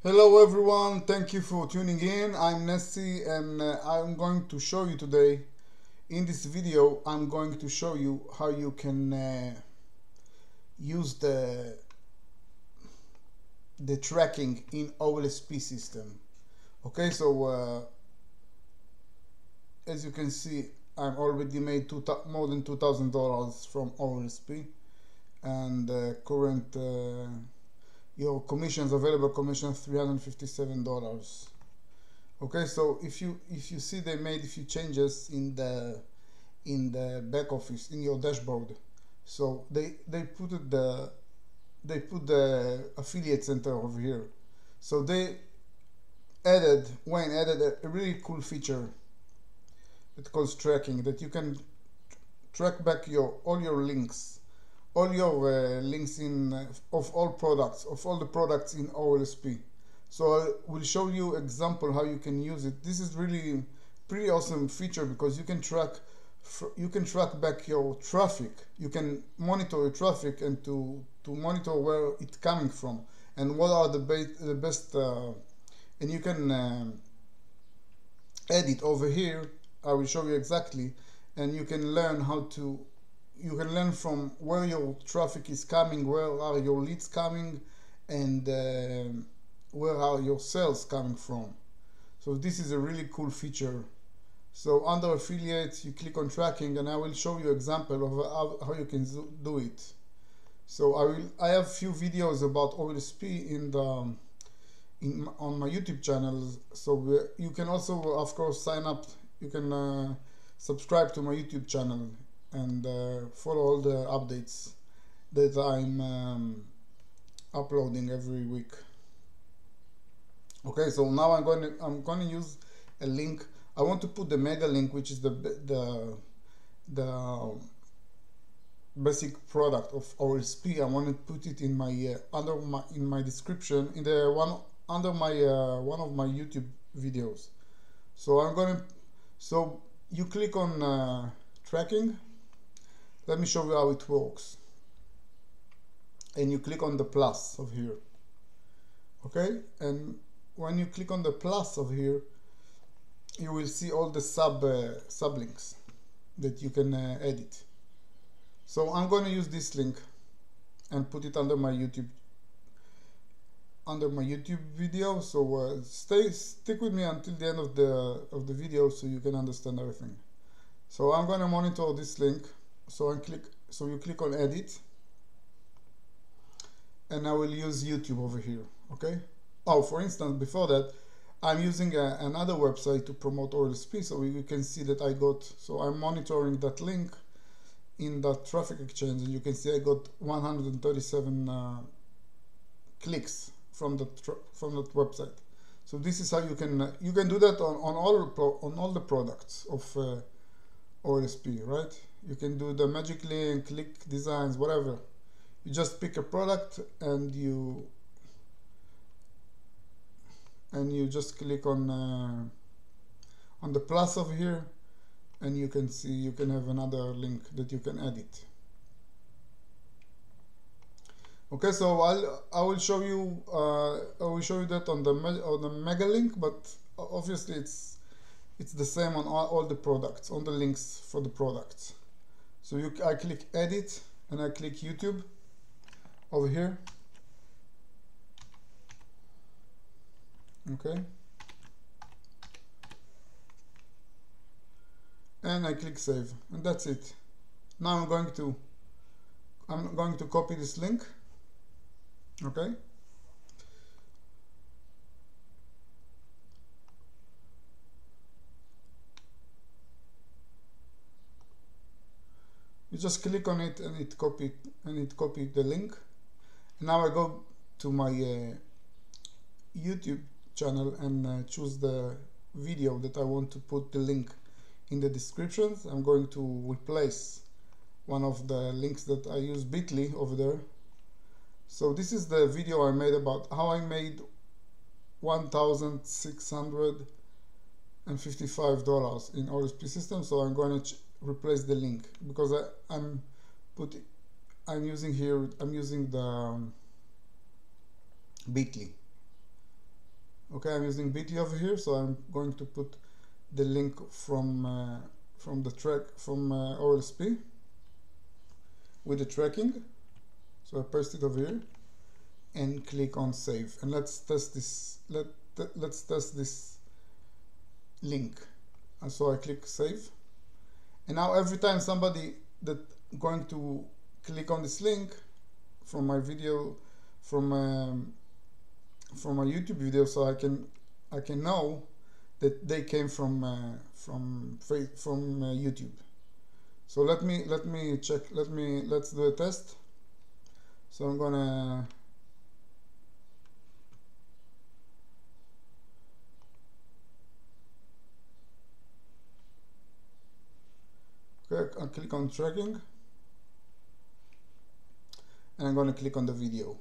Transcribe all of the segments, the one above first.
Hello everyone, thank you for tuning in. I'm Nessie and I'm going to show you today, in this video, I'm going to show you how you can use the tracking in OLSP system. Okay, so as you can see, I've already made more than $2,000 from OLSP, and current your commissions, available commission, $357. Okay, so if you see, they made a few changes in the back office, in your dashboard. So they put the affiliate center over here. So Wayne added a really cool feature that calls tracking, that you can track back all your links, of all products, of all the products in OLSP. So I will show you example how you can use it. This is really pretty awesome feature because you can track back your traffic. You can monitor your traffic and to monitor where it's coming from and what are the best and you can edit over here. I will show you exactly, and you can learn from where your traffic is coming, where are your leads coming, and where are your sales coming from. So this is a really cool feature. So under affiliates, you click on tracking, and I will show you example of how you can do it. So I have few videos about OLSP on my YouTube channel. So you can also, of course, sign up. You can subscribe to my YouTube channel and follow all the updates that I'm uploading every week. Okay, so now I'm going to use a link. I want to put the mega link, which is the basic product of OLSP. I want to put it in my in my description, in the under my one of my YouTube videos. So you click on tracking. Let me show you how it works. And you click on the plus of here. Okay, and when you click on the plus of here, you will see all the sublinks that you can edit. So I'm going to use this link and put it under my YouTube video. So stick with me until the end of the video so you can understand everything. So I'm going to monitor this link. So you click on edit, and I will use YouTube over here. Okay. Oh, for instance, before that, I'm using another website to promote OLSP, so you can see that so I'm monitoring that link in that traffic exchange, and you can see I got 137 clicks from that website. So this is how you can do that on all the products of OLSP, right? You can do the magic link, click designs, whatever. You just pick a product and you just click on the plus over here, and you can see you can have another link that you can edit. Okay, so I will show you that on the mega link, but obviously it's the same on all the products, on the links for the products. So I click edit and I click YouTube over here. Okay, and I click save, and that's it. Now I'm going to copy this link. Okay, you just click on it and it copied the link. Now I go to my YouTube channel and choose the video that I want to put the link in the descriptions. I'm going to replace one of the links that I use bit.ly over there. So this is the video I made about how I made $1,655 in OLSP system. So I'm going to replace the link because I'm using the bit.ly. Okay, I'm using BT over here, so I'm going to put the link from the track from OLSP with the tracking. So I paste it over here and click on save, and let's test this. Let's test this link. And so I click save, and now every time somebody that going to click on this link from my video, from my YouTube video, so I can know that they came from YouTube. So let me check. Let's do a test. So I'm gonna I'll click on tracking, and I'm going to click on the video.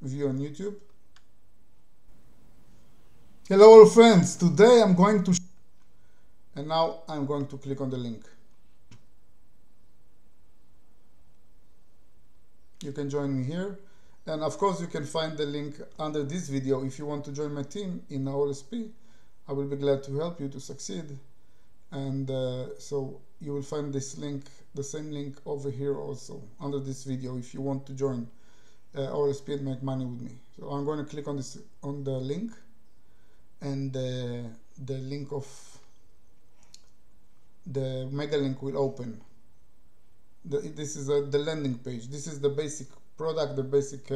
View on YouTube. Hello all friends, today I'm going to and now I'm going to click on the link. You can join me here, and of course you can find the link under this video. If you want to join my team in OLSP, I will be glad to help you to succeed. And so you will find this link, the same link over here also under this video if you want to join OLSP and make money with me. So I'm going to click on the link, and the link of the mega link will open. This is the landing page. This is the basic product, the basic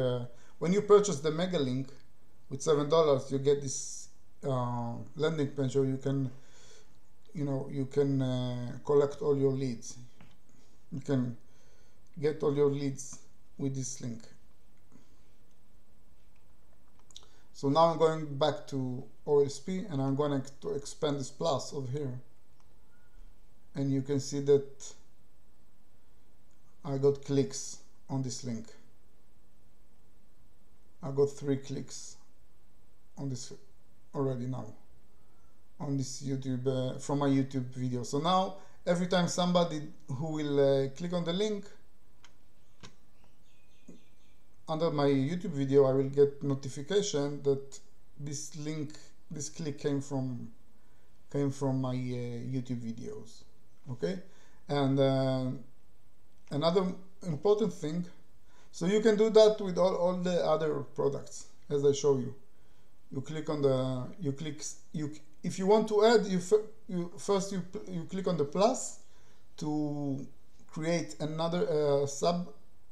when you purchase the mega link with $7, you get this landing page, or you can collect all your leads. You can get all your leads with this link. So now I'm going back to OLSP, and I'm going to expand this plus over here, and you can see that I got clicks on this link. I got 3 clicks on this already now on this YouTube from my YouTube video. So now every time somebody who will click on the link under my YouTube video, I will get notification that this click came from my YouTube videos. Okay, and another important thing, so you can do that with all the other products as I show you. You click on if you want to add, you click on the plus to create another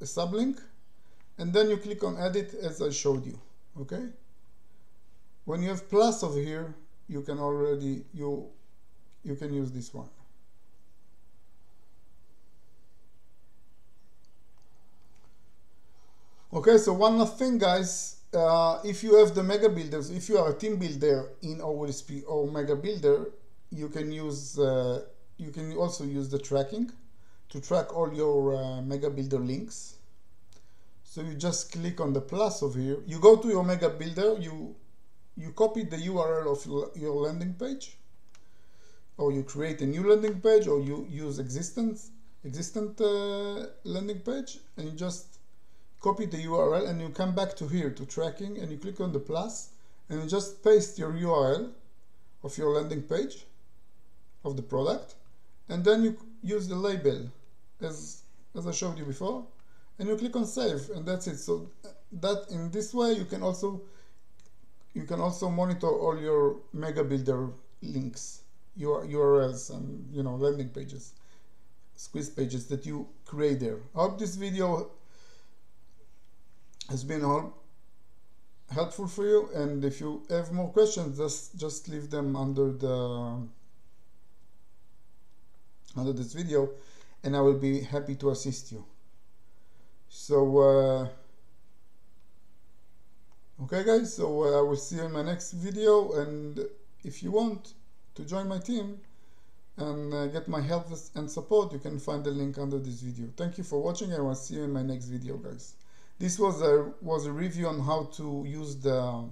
sublink, and then you click on edit as I showed you. Okay, when you have plus over here, you can already you can use this one. Okay, so one last thing, guys. If you have the mega builders, if you are a team builder in OLSP or mega builder, you can use you can also use the tracking to track all your mega builder links. So you just click on the plus over here. You go to your mega builder. You copy the URL of your landing page, or you create a new landing page, or you use existent landing page, and you just copy the URL, and you come back to here to tracking, and you click on the plus, and you just paste your URL of your landing page of the product, and then you use the label as I showed you before, and you click on save, and that's it. So that in this way you can also monitor all your mega builder links, your URLs, and landing pages, squeeze pages that you create there. I hope this video has been helpful for you, and if you have more questions, just leave them under this video, and I will be happy to assist you. So okay guys, so I will see you in my next video, and if you want to join my team and get my help and support, you can find the link under this video. Thank you for watching, and I will see you in my next video, guys. This was a review on how to use the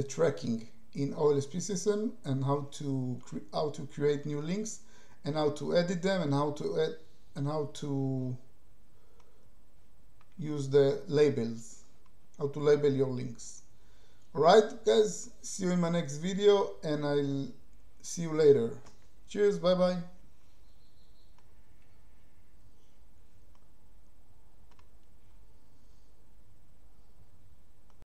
tracking in OLSP system, and how to create new links, and how to edit them, and how to use the labels how to label your links. Alright guys, see you in my next video and I'll see you later. Cheers, bye bye.